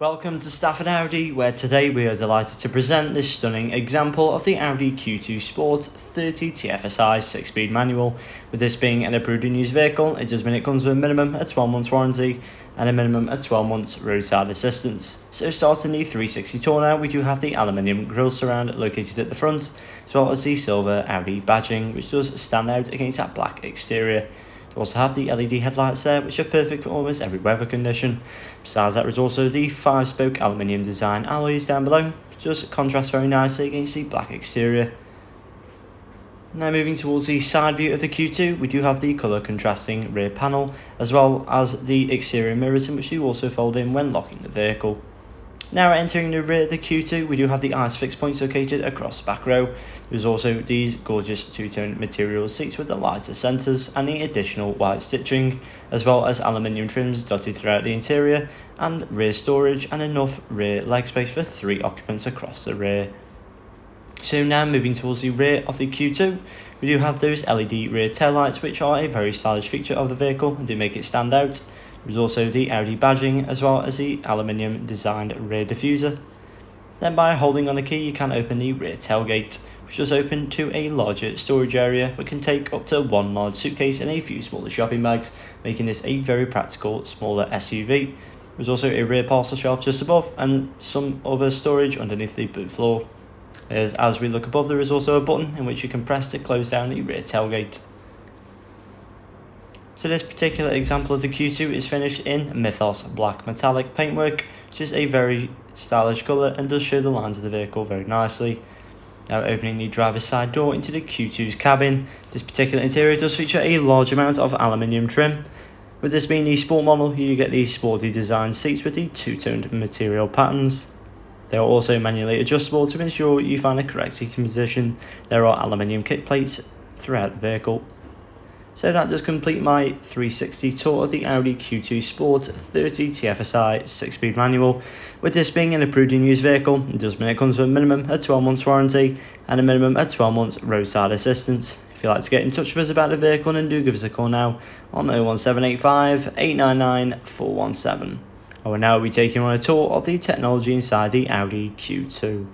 Welcome to Stafford Audi, where today we are delighted to present this stunning example of the Audi Q2 Sport 30 TFSI 6-speed manual. With this being an approved and used vehicle, it does mean it comes with a minimum of 12 months warranty and a minimum of 12 months roadside assistance. So starting the 360 tour now, we do have the aluminium grille surround located at the front, as well as the silver Audi badging, which does stand out against that black exterior. You also have the LED headlights there, which are perfect for almost every weather condition. Besides that, there is also the 5-spoke aluminium design alloys down below, which does contrast very nicely against the black exterior. Now moving towards the side view of the Q2, we do have the colour contrasting rear panel, as well as the exterior mirrors, in which you also fold in when locking the vehicle. Now entering the rear of the Q2, we do have the ICE fixed points located across the back row. There's also these gorgeous two-tone material seats with the lighter centres and the additional white stitching, as well as aluminium trims dotted throughout the interior, and rear storage and enough rear leg space for 3 occupants across the rear. So now moving towards the rear of the Q2, we do have those LED rear taillights, which are a very stylish feature of the vehicle and do make it stand out. There's also the Audi badging, as well as the aluminium designed rear diffuser. Then by holding on the key, you can open the rear tailgate, which does open to a larger storage area, but can take up to 1 large suitcase and a few smaller shopping bags, making this a very practical smaller SUV. There's also a rear parcel shelf just above and some other storage underneath the boot floor. As we look above, there is also a button in which you can press to close down the rear tailgate. So this particular example of the Q2 is finished in Mythos Black metallic paintwork, which is a very stylish colour and does show the lines of the vehicle very nicely. Now opening the driver's side door into the Q2's cabin, this particular interior does feature a large amount of aluminium trim. With this being the sport model, you get these sporty design seats with the two-toned material patterns. They are also manually adjustable to ensure you find the correct seating position. There are aluminium kick plates throughout the vehicle. So that does complete my 360 tour of the Audi Q2 Sport 30 TFSI 6-speed manual. With this being an approved and used vehicle, it does mean it comes with a minimum of 12 months warranty and a minimum of 12 months roadside assistance. If you'd like to get in touch with us about the vehicle, then do give us a call now on 01785 899 417. I will now be taking on a tour of the technology inside the Audi Q2.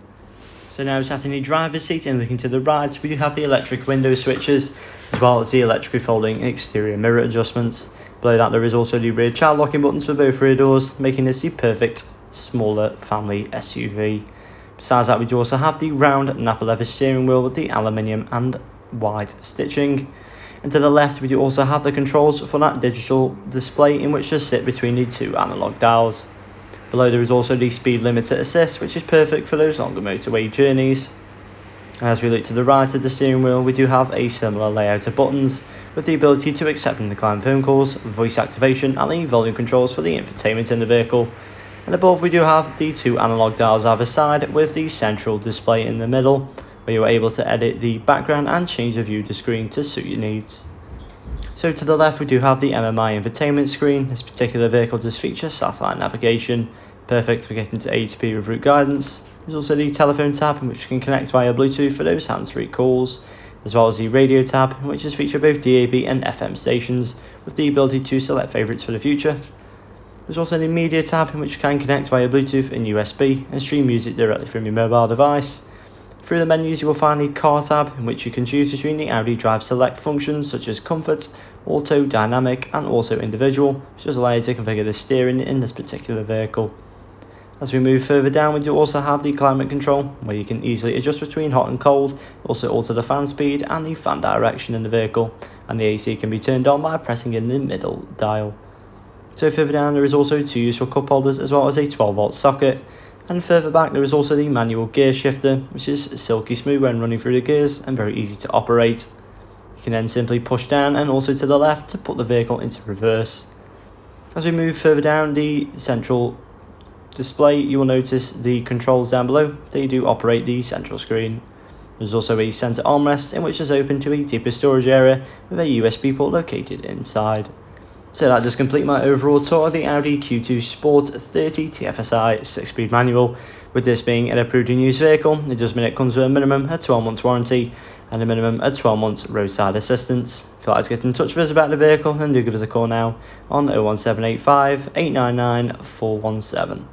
So now sat in the driver's seat and looking to the right, we do have the electric window switches, as well as the electrically folding exterior mirror adjustments. Below that there is also the rear child locking buttons for both rear doors, making this the perfect smaller family SUV. Besides that, we do also have the round napa leather steering wheel with the aluminium and white stitching. And to the left we do also have the controls for that digital display, in which to sit between the 2 analog dials. Below there is also the speed limiter assist, which is perfect for those longer motorway journeys. As we look to the right of the steering wheel, we do have a similar layout of buttons, with the ability to accept and decline phone calls, voice activation and the volume controls for the infotainment in the vehicle. And above we do have the 2 analog dials either side, with the central display in the middle, where you are able to edit the background and change the view of the screen to suit your needs. So to the left we do have the MMI infotainment screen. This particular vehicle does feature satellite navigation, perfect for getting to A to B with route guidance. There's also the telephone tab, in which you can connect via Bluetooth for those hands-free calls, as well as the radio tab, in which is featured both DAB and FM stations, with the ability to select favourites for the future. There's also the media tab, in which you can connect via Bluetooth and USB and stream music directly from your mobile device. Through the menus you will find the car tab, in which you can choose between the Audi Drive Select functions such as Comfort, Auto, Dynamic and also Individual, which does allow you to configure the steering in this particular vehicle. As we move further down, we do also have the climate control, where you can easily adjust between hot and cold, also alter the fan speed and the fan direction in the vehicle, and the AC can be turned on by pressing in the middle dial. So further down there is also 2 useful cup holders, as well as a 12-volt socket. And further back there is also the manual gear shifter, which is silky smooth when running through the gears and very easy to operate. You can then simply push down and also to the left to put the vehicle into reverse. As we move further down the central display, you will notice the controls down below. They do operate the central screen. There's also a centre armrest, in which is open to a deeper storage area with a USB port located inside. So that does complete my overall tour of the Audi Q2 Sport 30 TFSI 6-speed manual. With this being an approved and used vehicle, it does mean it comes with a minimum of 12 months warranty and a minimum of 12 months roadside assistance. If you'd like to get in touch with us about the vehicle, then do give us a call now on 01785 899 417.